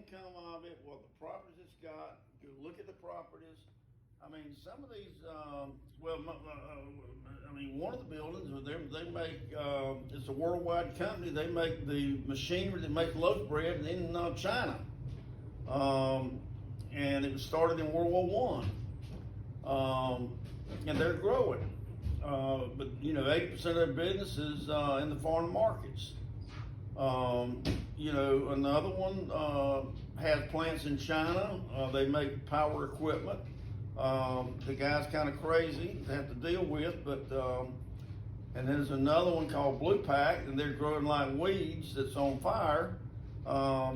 income of it, what the properties it's got, you look at the properties. I mean, some of these, one of the buildings, they make, it's a worldwide company, they make the machinery that makes loaf bread in China. And it was started in World War I. And they're growing. But 80% of their business is in the foreign markets. Another one has plants in China. They make power equipment. The guy's kind of crazy to have to deal with, but and there's another one called Blue Pack, and they're growing like weeds that's on fire. They're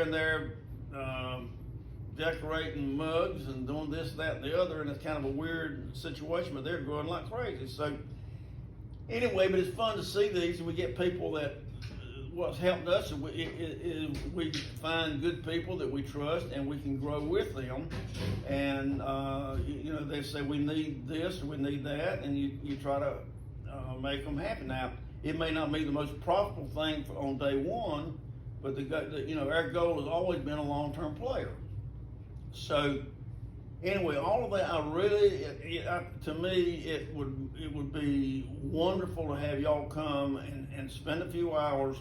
in there decorating mugs and doing this, that, and the other, and it's kind of a weird situation, but they're growing like crazy. So anyway, but it's fun to see these, and we get people that, what's helped us is we find good people that we trust, and we can grow with them. And, they say we need this, or we need that, and you try to make them happy. Now, it may not be the most profitable thing on day one, but our goal has always been a long-term player. So anyway, all of that, to me, it would be wonderful to have y'all come and spend a few hours,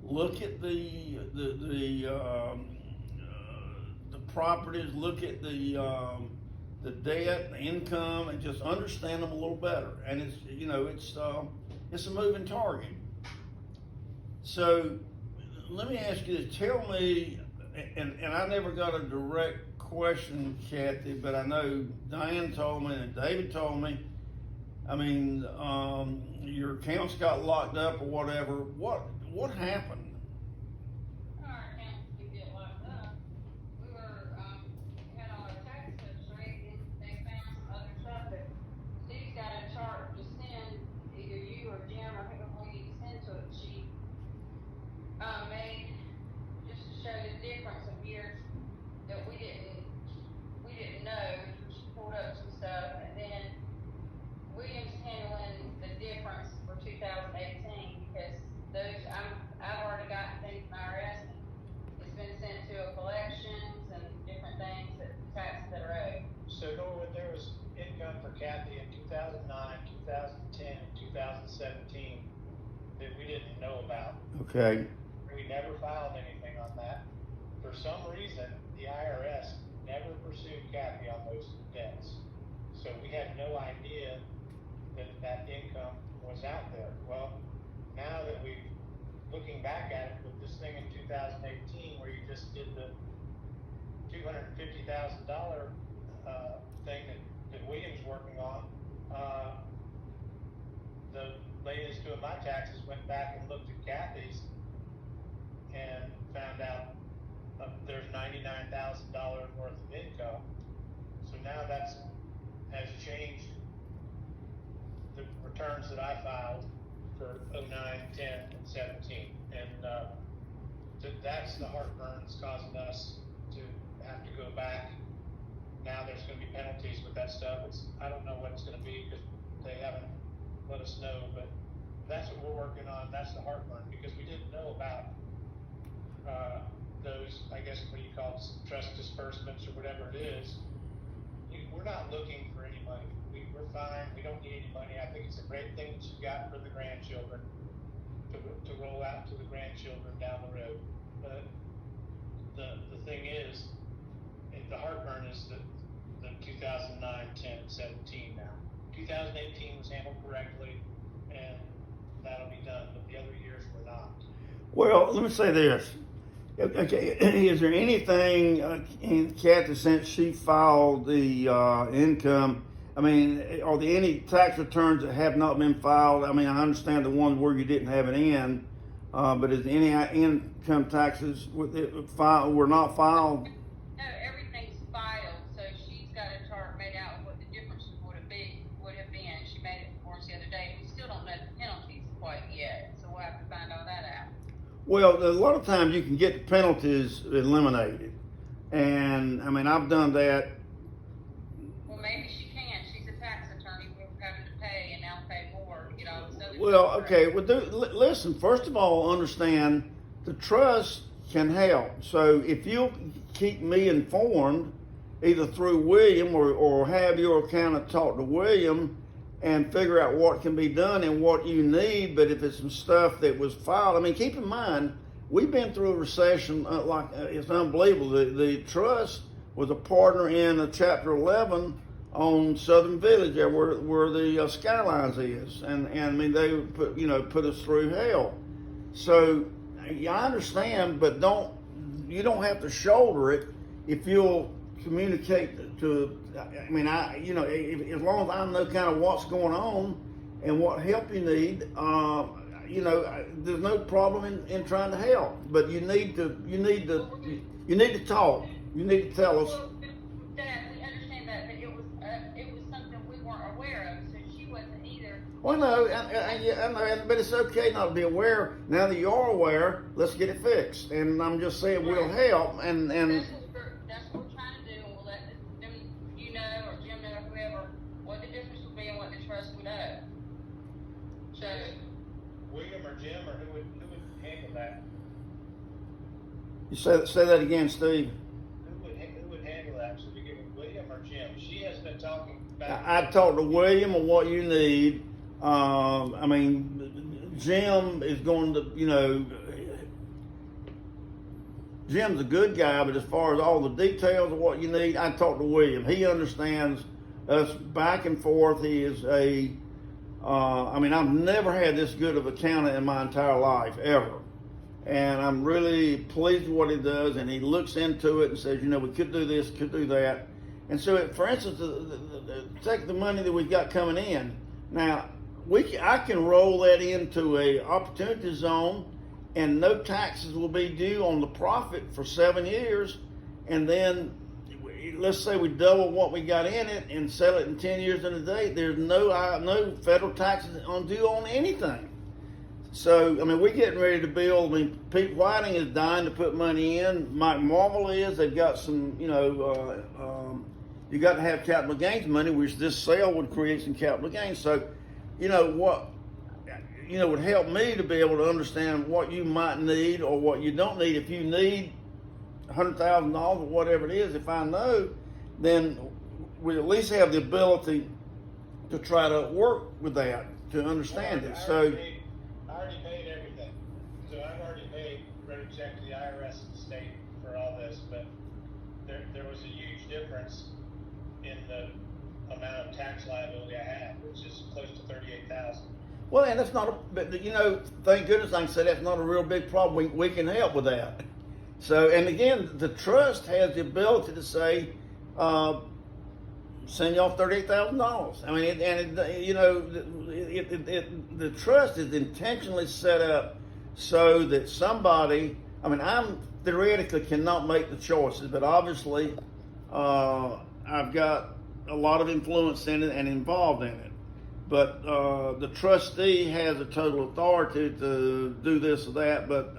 look at the properties, look at the debt, the income, and just understand them a little better. And it's a moving target. So let me ask you this. Tell me, and I never got a direct question, Kathy, but I know Diane told me and David told me. I mean, your accounts got locked up or whatever. What happened? Our accounts did get locked up. We had all our tax slips straight, and they found some other stuff that Steve's got a chart to send, either you or Jim or whoever we need to send to it, she made just to show the difference of years that we didn't know. She pulled up some stuff, and then William's handling the difference for 2018 because those I've already gotten things from IRS. It's been sent to a collections and different things taxes that are owed. So Norwood, there was income for Kathy in 2009, 2010, and 2017 that we didn't know about. Okay. We never filed anything on that. For some reason, the IRS never pursued Kathy on those debts. So we had no idea that income was out there. Well, now that looking back at it with this thing in 2018 where you just did the $250,000 thing that William's working on, the ladies doing my taxes went back and looked at Kathy's and found out there's $99,000 worth of income. So now has changed the returns that I filed for 09, 10, and 17. And that's the heartburn that's causing us to have to go back. Now there's going to be penalties with that stuff. I don't know what it's going to be because they haven't let us know, but that's what we're working on. That's the heartburn because we didn't know about those, I guess, what do you call it, trust disbursements or whatever it is. We're not looking for any money. We're fine. We don't need any money. I think it's a great thing that you got for the grandchildren to roll out to the grandchildren down the road. But the thing is, the heartburn is the 2009, 10, 17 now. 2018 was handled correctly, and that'll be done. But the other years were not. Well, let me say this. Okay, is there anything in Kathy since she filed the income? I mean, are there any tax returns that have not been filed? I mean, I understand the ones where you didn't have it in, but is there any income taxes were not filed? No, everything's filed. So she's got a chart made out of what the difference would have been. She made it for us the other day. We still don't know the penalties quite yet, so we'll have to find all that out. Well, a lot of times you can get the penalties eliminated. And, I mean, I've done that. Well, maybe she can. She's a tax attorney. We're having to pay, and now pay more to get all this other Well, stuff. okay. Well, listen, first of all, understand the trust can help. So if you'll keep me informed, either through William or have your accountant talk to William and figure out what can be done and what you need. But if it's some stuff that was filed, I mean, keep in mind, we've been through a recession it's unbelievable. The trust was a partner in Chapter 11 on Southern Village, there where the Skylines is, and I mean they put us through hell. So yeah, I understand, but you don't have to shoulder it if you'll communicate to. I mean, as long as I know kind of what's going on and what help you need, there's no problem in trying to help. But you need to talk. You need to tell us. Well, Dad, we understand that, but it was something we weren't aware of, so she wasn't either. Well, no, I know, but it's okay not to be aware. Now that you are aware, let's get it fixed. And I'm just saying we'll help. And That's what we're trying to do, and we'll let them, or Jim know, whoever, what the difference will be and what the trust would owe. So, William or Jim, or who would handle that? you say that again, Steve. Who would handle that? Should we give it William or Jim? She has been talking about. I'd talk to William on what you need. I mean, Jim is going to, Jim's a good guy, but as far as all the details of what you need, I'd talk to William. He understands us back and forth. He is I've never had this good of accountant in my entire life, ever. And I'm really pleased with what he does, and he looks into it and says, we could do this, could do that. And so, for instance, take the money that we've got coming in. Now, I can roll that into a opportunity zone, and no taxes will be due on the profit for 7 years. And then, let's say we double what we got in it and sell it in 10 years and a day. There's no federal taxes due on anything. So, we're getting ready to build. Pete Whiting is dying to put money in. Mike Marvel is. They've got some, you got to have capital gains money, which this sale would create some capital gains. So, what would help me to be able to understand what you might need or what you don't need. If you need $100,000 or whatever it is, if I know, then we at least have the ability to try to work with that, to understand it. So. I already paid everything. So I've already wrote a check to the IRS and the state for all this, but there was a huge difference in the amount of tax liability I had, which is close to $38,000. Well, and that's not thank goodness I can say that's not a real big problem. We can help with that. So, and again, the trust has the ability to say, send you off $38,000. The trust is intentionally set up so that somebody. I'm theoretically cannot make the choices, but obviously, I've got a lot of influence in it and involved in it. But the trustee has a total authority to do this or that. But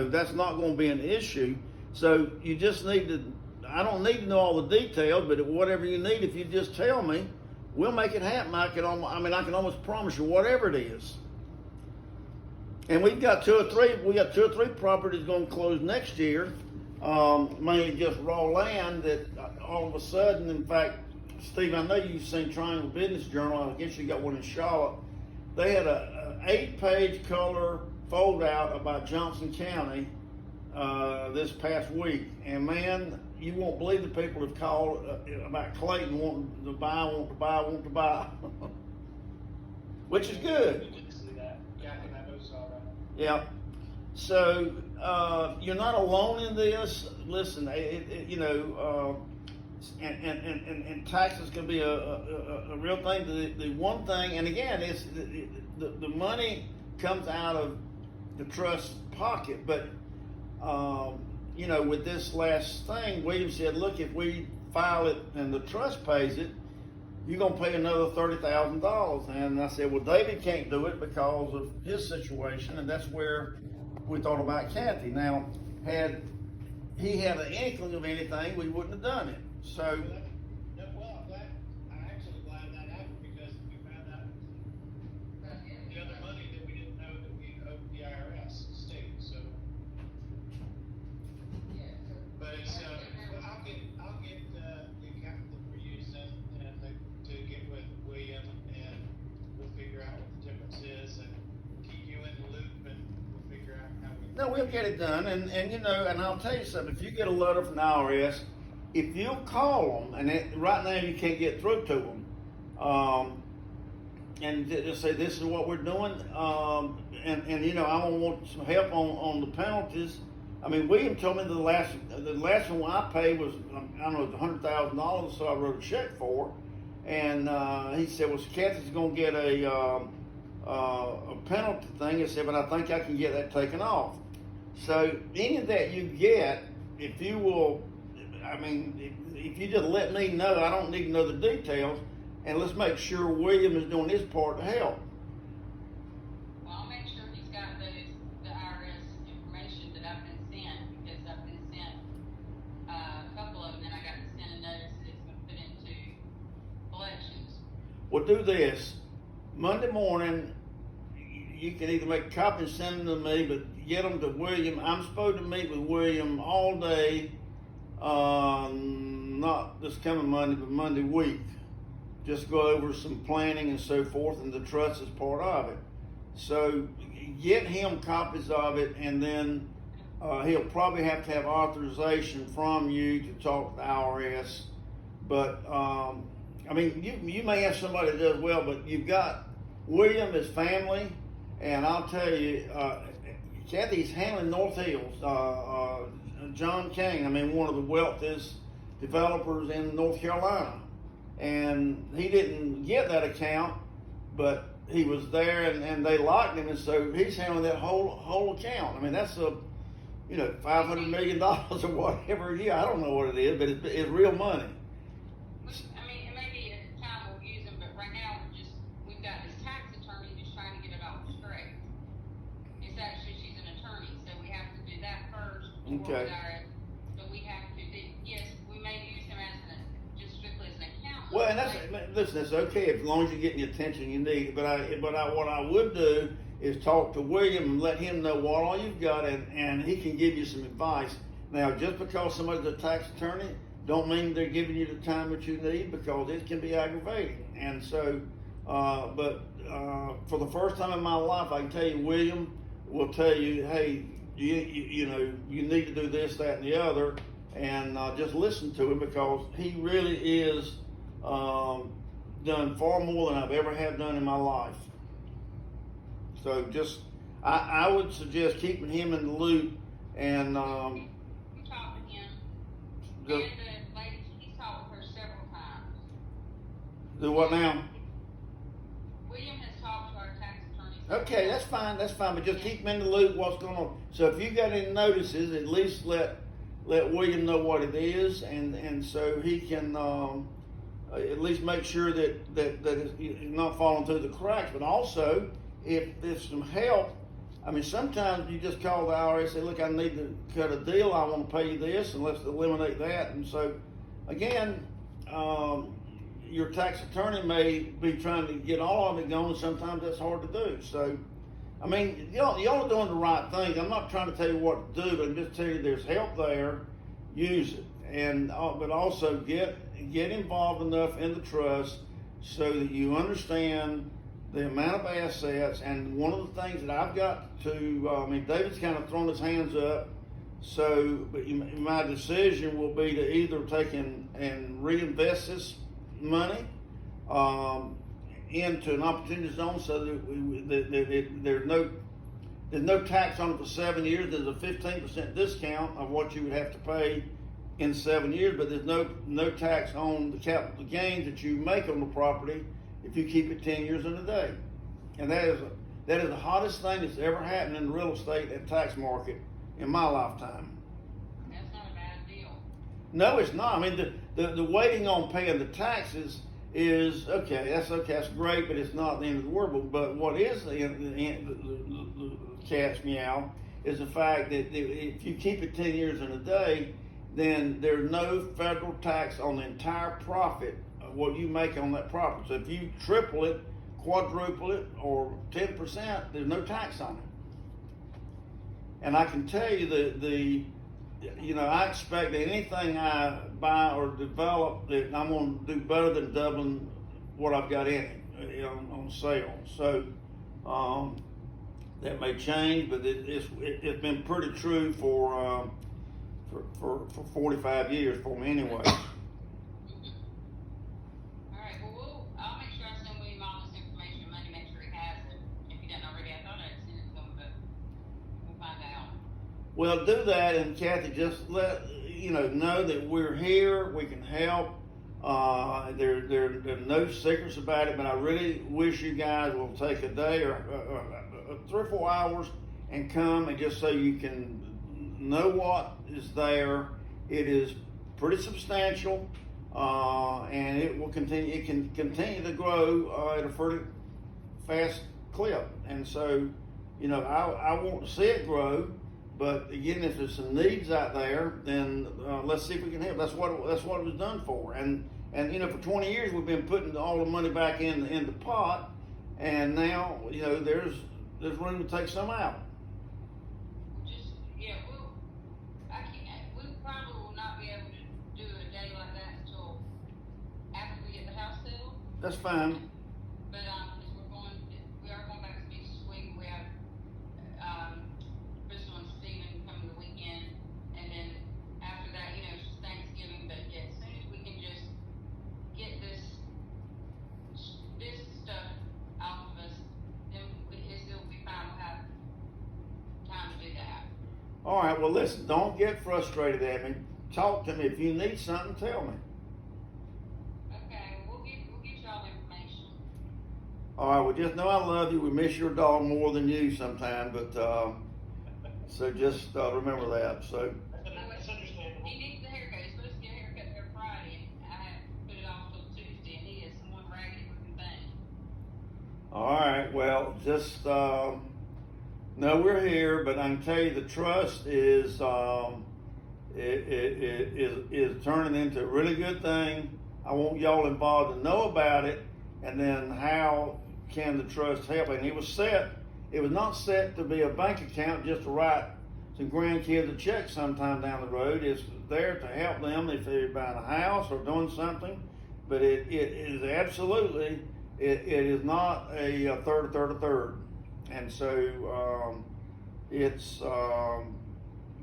that's not going to be an issue. So you just need to. I don't need to know all the details, but whatever you need, if you just tell me, we'll make it happen. I can almost promise you whatever it is. And we've got two or three properties going to close next year. Mainly just raw land that all of a sudden, in fact, Steve, I know you've seen Triangle Business Journal. I guess you got one in Charlotte. They had a 8-page color fold out about Johnson County this past week, and man, you won't believe the people have called about Clayton wanting to buy, which is good. We didn't see that. Kathy and I both saw that. Yeah. So you're not alone in this. Listen, and taxes can be a real thing. The one thing, and again, it's the money comes out of the trust pocket, but with this last thing, William said, look, if we file it and the trust pays it, you're going to pay another $30,000. And I said, well, David can't do it because of his situation, and that's where we thought about Kathy. Now, had he had an inkling of anything, we wouldn't have done it. So, I'm actually glad that happened because we found out the other money that we didn't know that we owed the IRS state. So No, we'll get it done, and you know, and I'll tell you something, if you get a letter from the IRS, if you'll call them, and right now you can't get through to them, and just say, this is what we're doing, and you know, I want some help on the penalties. I mean, William told me the last one I paid was, I don't know, $100,000, so I wrote a check for, and he said, well, Kathy's gonna get a penalty thing. I said, but I think I can get that taken off. So any of that you get, if you will, I mean, if you just let me know, I don't need to know the details, and let's make sure William is doing his part to help. Well, I'll make sure he's got the IRS information that I've been sent, because I've been sent a couple of them, and I got to send a notice that it's been put into collections. Well, do this. Monday morning, you can either make a copy and send them to me, but get them to William. I'm supposed to meet with William all day, not this coming Monday, but Monday week. Just go over some planning and so forth, and the trust is part of it. So get him copies of it, and then he'll probably have to have authorization from you to talk to the IRS. But I mean, you may have somebody that does well, but you've got William, his family, and I'll tell you, Kathy's handling North Hills. John King, I mean, one of the wealthiest developers in North Carolina. And he didn't get that account, but he was there, and they liked him, and so he's handling that whole account. I mean, that's $500 million or whatever. Yeah, I don't know what it is, but it's real money. I mean, it may be a time we'll use them, but right now we've got this tax attorney just trying to get it all straight. It's actually, she's an attorney, so we have to do that first. Okay. But we have to do, yes, we may use him as just strictly as an accountant. Well, and that's okay as long as you're getting the attention you need. But what I would do is talk to William and let him know what all you've got, and he can give you some advice. Now, just because somebody's a tax attorney, don't mean they're giving you the time that you need, because it can be aggravating. And so, for the first time in my life, I can tell you, William will tell you, hey, you know, you need to do this, that, and the other, and just listen to him, because he really is done far more than I've ever have done in my life. So I would suggest keeping him in the loop, and You talked to him, and the lady, he's talked with her several times. do what now? William has talked to our tax attorney. Okay, that's fine, but just keep him in the loop what's going on. So if you got any notices, at least let William know what it is, and so he can at least make sure that it's not falling through the cracks. But also, if there's some help, I mean, sometimes you just call the IRS and say, look, I need to cut a deal, I want to pay you this, and let's eliminate that. And so, again, your tax attorney may be trying to get all of it going, and sometimes that's hard to do. So, I mean, y'all are doing the right thing. I'm not trying to tell you what to do, but I'm just telling you there's help there, use it. And but also get involved enough in the trust so that you understand the amount of assets. And one of the things that I've got to, I mean, David's kind of thrown his hands up, so but my decision will be to either take and reinvest this money into an opportunity zone, so that there's no tax on it for 7 years. There's a 15% discount of what you would have to pay in 7 years, but there's no tax on the capital gains that you make on the property if you keep it 10 years and a day. And that is the hottest thing that's ever happened in the real estate and tax market in my lifetime. That's not a bad deal. No, it's not. I mean, the waiting on paying the taxes is okay. That's great, but it's not the end of the world. But what is the cat's meow is the fact that if you keep it 10 years and a day, then there's no federal tax on the entire profit of what you make on that property. So if you triple it, quadruple it, or 10%, there's no tax on it. And I can tell you I expect that anything I buy or develop, that I'm going to do better than doubling what I've got in it on sale. So That may change, but it's been pretty true for 45 years for me anyway. Alright, well, I'll make sure I send William all this information, Monday, make sure he has it. If he doesn't already, I thought I'd send it to him, but we'll find out. Well, do that, and Kathy, just let know that we're here. We can help. There are no secrets about it, but I really wish you guys will take a day or 3 or 4 hours and come and just so you can know what is there. It is pretty substantial, and it will continue. It can continue to grow at a pretty fast clip, and so I want to see it grow. But again, if there's some needs out there, then let's see if we can help. That's what it was done for. And for 20 years we've been putting all the money back in the pot, and now there's room to take some out. We probably will not be able to do a day like that until after we get the house settled. That's fine. But we are going back to beach this week. We have Crystal and Steven coming the weekend, and then after that, it's just Thanksgiving. But yeah, as soon as we can just get this stuff off of us, then it'll be fine. We'll have time to do that. All right. Well, listen. Don't get frustrated at me. Talk to me. If you need something, tell me. Okay, we'll get y'all the information. All right. Well, just know I love you. We miss your dog more than you sometime, but so just remember that. So. That's understandable. He needs a haircut. He's supposed to get a haircut there Friday, and I had put it off till Tuesday, and he is one raggedy looking thing. All right. Well, just know we're here, but I can tell you the trust is is turning into a really good thing. I want y'all involved to know about it, and then how can the trust help? And it was not set to be a bank account just to write some grandkids a check sometime down the road. It's there to help them if they're buying a house or doing something. But it is absolutely, it is not a third. And so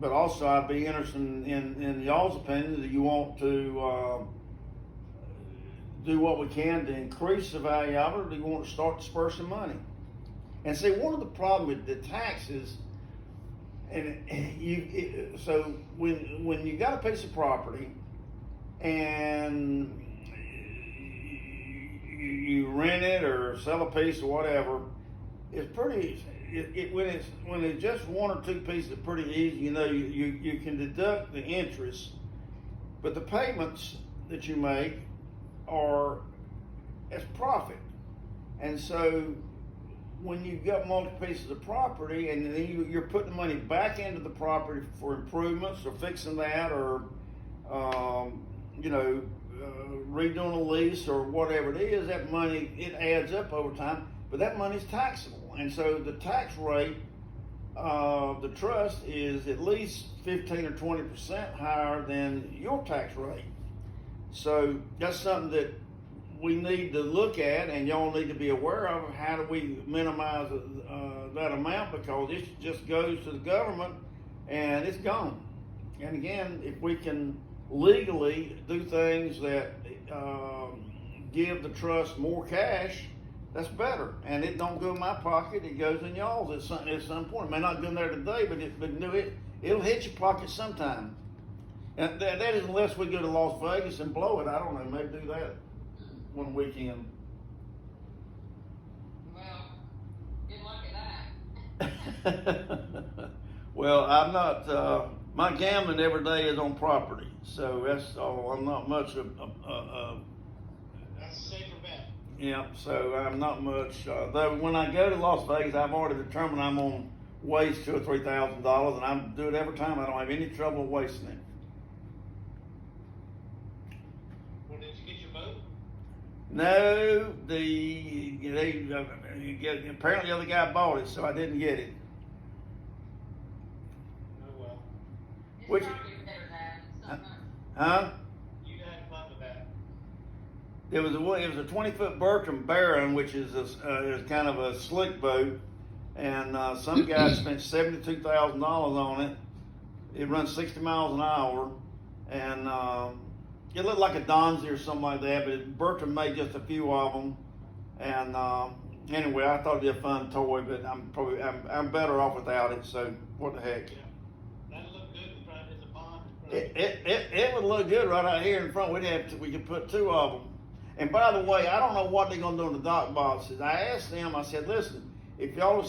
but also I'd be interested in y'all's opinion. Do you want to do what we can to increase the value of it, or do you want to start dispersing money? And see, one of the problems with the taxes, so when you got a piece of property and you rent it or sell a piece or whatever, it's pretty. When it's just one or two pieces, it's pretty easy. You can deduct the interest, but the payments that you make are as profit. And so when you've got multiple pieces of property and then you're putting the money back into the property for improvements or fixing that or redoing a lease or whatever it is, that money, it adds up over time, but that money's taxable. And so the tax rate of the trust is at least 15 or 20% higher than your tax rate. So that's something that we need to look at, and y'all need to be aware of. How do we minimize that amount? Because this just goes to the government and it's gone. And again, if we can legally do things that give the trust more cash, that's better. And it don't go in my pocket, it goes in y'all's at some point. It may not go in there today, but it'll hit your pocket sometime. And that is unless we go to Las Vegas and blow it. I don't know, maybe do that one weekend. Well, good luck at that. Well, I'm not, my gambling every day is on property. So that's all. I'm not much of That's a safer bet. yeah, so I'm not much, though when I go to Las Vegas, I've already determined I'm gonna waste $2,000 or $3,000, and I do it every time. I don't have any trouble wasting it. Well, did you get your boat? No, apparently the other guy bought it, so I didn't get it. Oh, well. It's Which- probably better than something. Huh? You had fun with that. It was a 20-foot Bertram Baron, which is kind of a slick boat, and some guy spent $72,000 on it. It runs 60 miles an hour, and it looked like a Donzi or something like that. But Bertram made just a few of them, and anyway, I thought it'd be a fun toy, but I'm better off without it. So what the heck? Yeah. That'd look good in front of the pond. It would look good right out here in front. We could put two of them. And by the way, I don't know what they're gonna do in the dock boxes. I asked them. I said, listen, if y'all